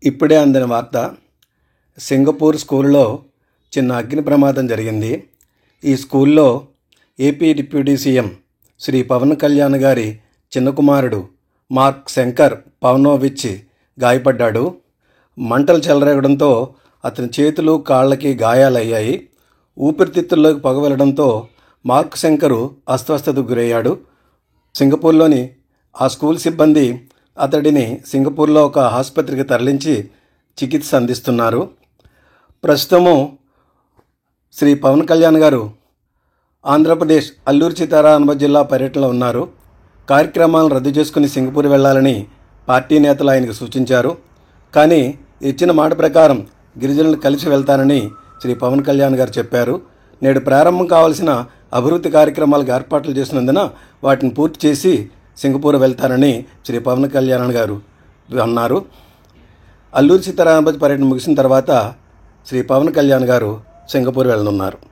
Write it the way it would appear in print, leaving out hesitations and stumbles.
ఇప్పుడే అందిన వార్త. సింగపూర్ స్కూల్లో చిన్న అగ్ని ప్రమాదం జరిగింది. ఈ స్కూల్లో AP deputy CM Shri Pawan Kalyan గారి చిన్న కుమారుడు మార్క్ శంకర్ పవనోవిచ్ గాయపడ్డాడు. మంటలు చెలరేగడంతో అతని చేతులు కాళ్ళకి గాయాలయ్యాయి. ఊపిరితిత్తుల్లోకి పొగ వెళ్ళడంతో మార్క్ శంకరు అస్వస్థతకు గురయ్యాడు. సింగపూర్లోని ఆ స్కూల్ సిబ్బంది అతడిని సింగపూర్లో ఒక ఆసుపత్రికి తరలించి చికిత్స అందిస్తున్నారు. ప్రస్తుతము శ్రీ పవన్ కళ్యాణ్ గారు ఆంధ్రప్రదేశ్ అల్లూరి సీతారామరాజు జిల్లా పర్యటనలో ఉన్నారు. కార్యక్రమాలను రద్దు చేసుకుని సింగపూర్ వెళ్లాలని పార్టీ నేతలు ఆయనకు సూచించారు. కానీ ఇచ్చిన మాట ప్రకారం గిరిజనులు కలిసి వెళ్తానని శ్రీ పవన్ కళ్యాణ్ గారు చెప్పారు. నేడు ప్రారంభం కావాల్సిన అభివృద్ధి కార్యక్రమాలకు ఏర్పాట్లు చేసినందున వాటిని పూర్తి చేసి సింగపూర్ వెళ్తానని శ్రీ పవన్ కళ్యాణ్ గారు అన్నారు. అల్లూరి సీతారామరాజు పర్యటన ముగిసిన తర్వాత శ్రీ పవన్ కళ్యాణ్ గారు సింగపూర్ వెళ్ళనున్నారు.